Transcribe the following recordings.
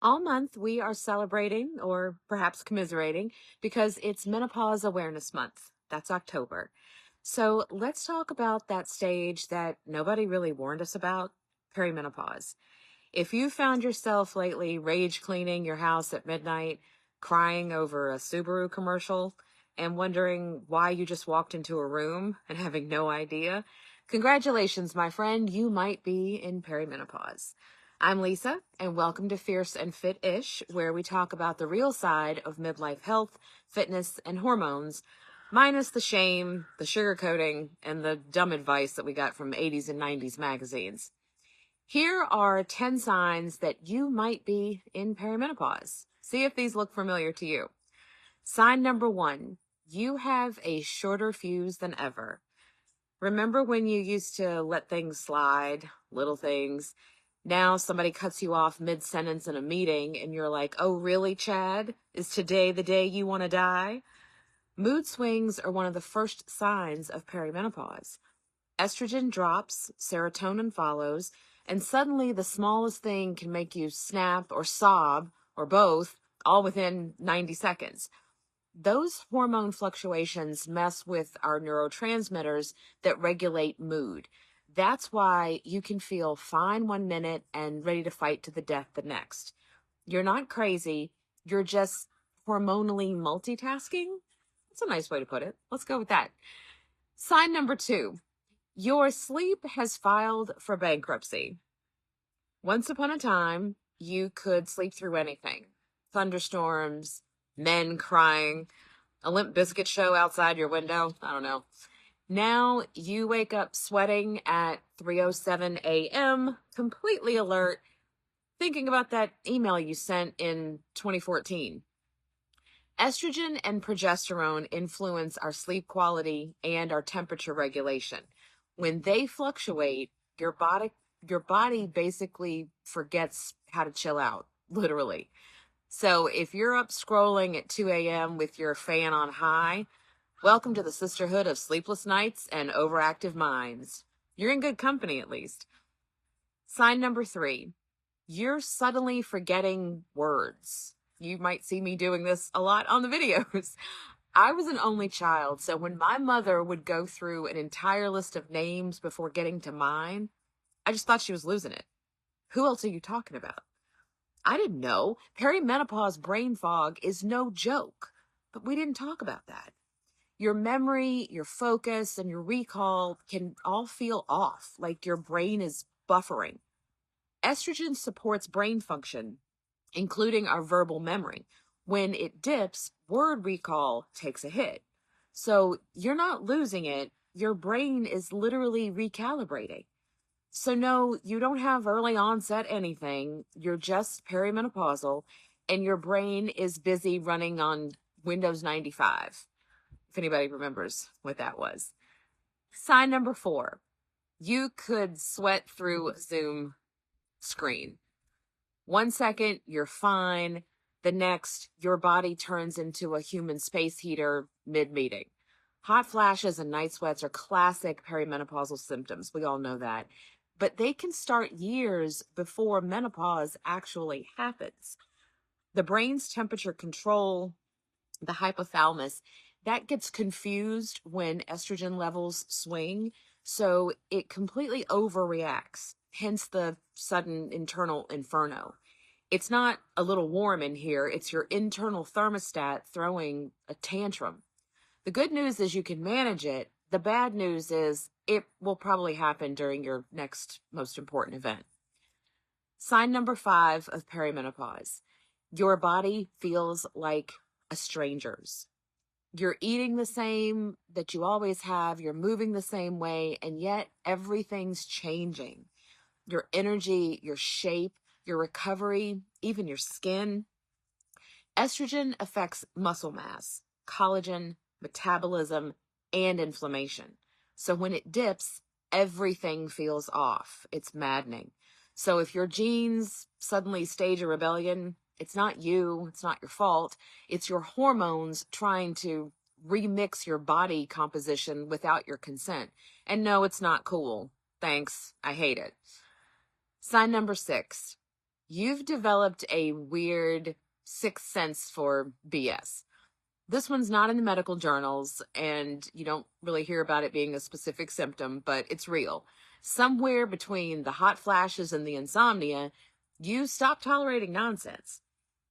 All month, we are celebrating or perhaps commiserating because it's Menopause Awareness Month. That's October. So let's talk about that stage that nobody really warned us about, perimenopause. If you found yourself lately rage cleaning your house at midnight, crying over a Subaru commercial, and wondering why you just walked into a room and having no idea, congratulations, my friend. You might be in perimenopause. I'm Lisa, and welcome to Fierce and Fit-ish, where we talk about the real side of midlife health, fitness, and hormones, minus the shame, the sugarcoating, and the dumb advice that we got from 80s and 90s magazines. Here are 10 signs that you might be in perimenopause. See if these look familiar to you. Sign number 1, you have a shorter fuse than ever. Remember when you used to let things slide, little things? Now somebody cuts you off mid-sentence in a meeting and you're like, oh, really, Chad? Is today the day you want to die? Mood swings are one of the first signs of perimenopause. Estrogen drops, serotonin follows, and suddenly the smallest thing can make you snap or sob, or both, all within 90 seconds. Those hormone fluctuations mess with our neurotransmitters that regulate mood. That's why you can feel fine one minute and ready to fight to the death the next. You're not crazy, you're just hormonally multitasking. That's a nice way to put it. Let's go with that. Sign number 2, your sleep has filed for bankruptcy. Once upon a time, you could sleep through anything. Thunderstorms, men crying, a Limp Biscuit show outside your window. I don't know. Now you wake up sweating at 3:07 a.m., completely alert, thinking about that email you sent in 2014. Estrogen and progesterone influence our sleep quality and our temperature regulation. When they fluctuate, your body basically forgets how to chill out, literally. So if you're up scrolling at 2 a.m. with your fan on high, welcome to the sisterhood of sleepless nights and overactive minds. You're in good company, at least. Sign number 3, you're suddenly forgetting words. You might see me doing this a lot on the videos. I was an only child, so when my mother would go through an entire list of names before getting to mine, I just thought she was losing it. Who else are you talking about? I didn't know. Perimenopause brain fog is no joke, but we didn't talk about that. Your memory, your focus, and your recall can all feel off, like your brain is buffering. Estrogen supports brain function, including our verbal memory. When it dips, word recall takes a hit. So you're not losing it. Your brain is literally recalibrating. So no, you don't have early onset anything. You're just perimenopausal and your brain is busy running on Windows 95. If anybody remembers what that was. Sign number 4, you could sweat through a Zoom screen. 1 second, you're fine. The next, your body turns into a human space heater mid-meeting. Hot flashes and night sweats are classic perimenopausal symptoms. We all know that. But they can start years before menopause actually happens. The brain's temperature control, the hypothalamus, that gets confused when estrogen levels swing. So it completely overreacts, hence the sudden internal inferno. It's not a little warm in here, it's your internal thermostat throwing a tantrum. The good news is you can manage it. The bad news is it will probably happen during your next most important event. Sign number 5 of perimenopause. Your body feels like a stranger's. You're eating the same that you always have, you're moving the same way, and yet everything's changing. Your energy, your shape, your recovery, even your skin. Estrogen affects muscle mass, collagen, metabolism, and inflammation. So when it dips, everything feels off. It's maddening. So if your genes suddenly stage a rebellion, it's not you, it's not your fault. It's your hormones trying to remix your body composition without your consent. And no, it's not cool. Thanks. I hate it. Sign number 6. you've developed a weird sixth sense for BS. This one's not in the medical journals, and you don't really hear about it being a specific symptom, but it's real. Somewhere between the hot flashes and the insomnia, you stop tolerating nonsense.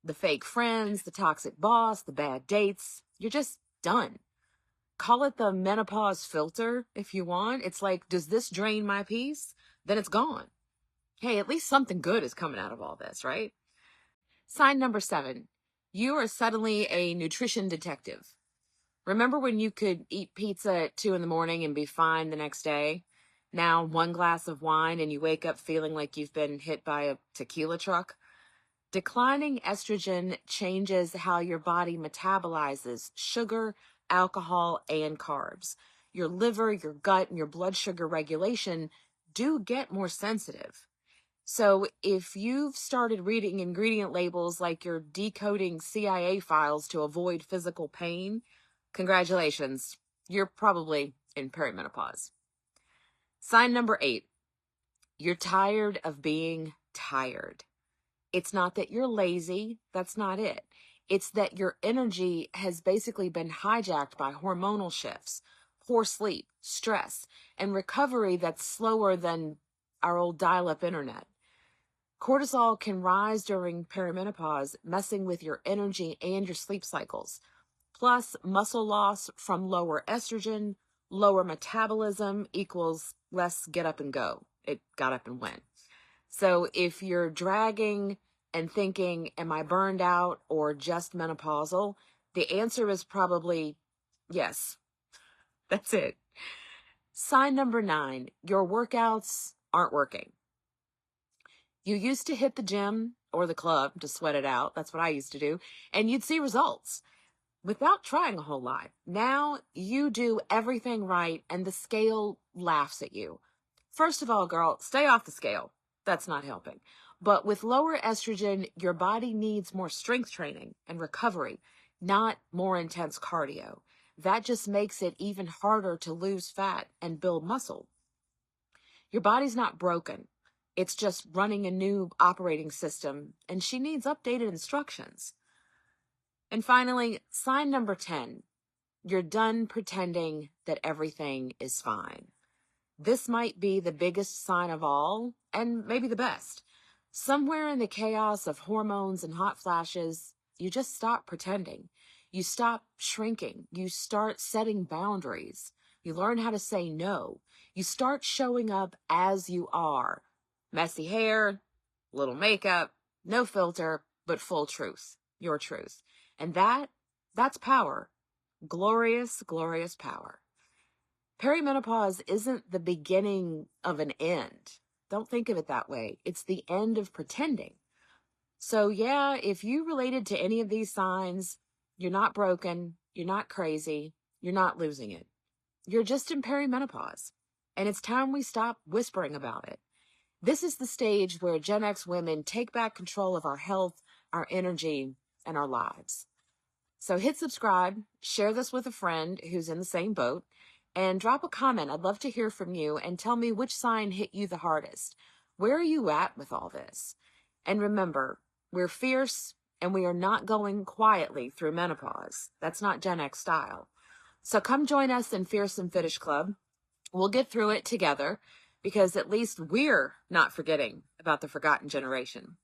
The fake friends, the toxic boss, the bad dates, you're just done. Call it the menopause filter if you want. It's like, does this drain my peace? Then it's gone. Hey, at least something good is coming out of all this, right? Sign number 7, you are suddenly a nutrition detective. Remember when you could eat pizza at 2 in the morning and be fine the next day? Now, one glass of wine and you wake up feeling like you've been hit by a tequila truck? Declining estrogen changes how your body metabolizes sugar, alcohol, and carbs. Your liver, your gut, and your blood sugar regulation do get more sensitive. So if you've started reading ingredient labels like you're decoding CIA files to avoid physical pain, congratulations, you're probably in perimenopause. Sign number 8, you're tired of being tired. It's not that you're lazy, that's not it. It's that your energy has basically been hijacked by hormonal shifts, poor sleep, stress, and recovery that's slower than our old dial-up internet. Cortisol can rise during perimenopause, messing with your energy and your sleep cycles. Plus, muscle loss from lower estrogen, lower metabolism equals less get up and go. It got up and went. So if you're dragging and thinking, am I burned out or just menopausal? The answer is probably yes. That's it. Sign number 9, your workouts aren't working. You used to hit the gym or the club to sweat it out. That's what I used to do. And you'd see results without trying a whole lot. Now you do everything right and the scale laughs at you. First of all, girl, stay off the scale. That's not helping. But with lower estrogen, your body needs more strength training and recovery, not more intense cardio. That just makes it even harder to lose fat and build muscle. Your body's not broken. It's just running a new operating system, and she needs updated instructions. And finally, sign number 10, you're done pretending that everything is fine. This might be the biggest sign of all, and maybe the best. Somewhere in the chaos of hormones and hot flashes, you just stop pretending. You stop shrinking. You start setting boundaries. You learn how to say no. You start showing up as you are. Messy hair, little makeup, no filter, but full truth. Your truth. And that's power. Glorious, glorious power. Perimenopause isn't the beginning of an end. Don't think of it that way. It's the end of pretending. So yeah, if you related to any of these signs, you're not broken, you're not crazy, you're not losing it. You're just in perimenopause. And it's time we stop whispering about it. This is the stage where Gen X women take back control of our health, our energy, and our lives. So hit subscribe, share this with a friend who's in the same boat, and drop a comment. I'd love to hear from you and tell me which sign hit you the hardest. Where are you at with all this? And remember, we're fierce and we are not going quietly through menopause. That's not Gen X style. So come join us in Fierce and Finish Club. We'll get through it together because at least we're not forgetting about the forgotten generation.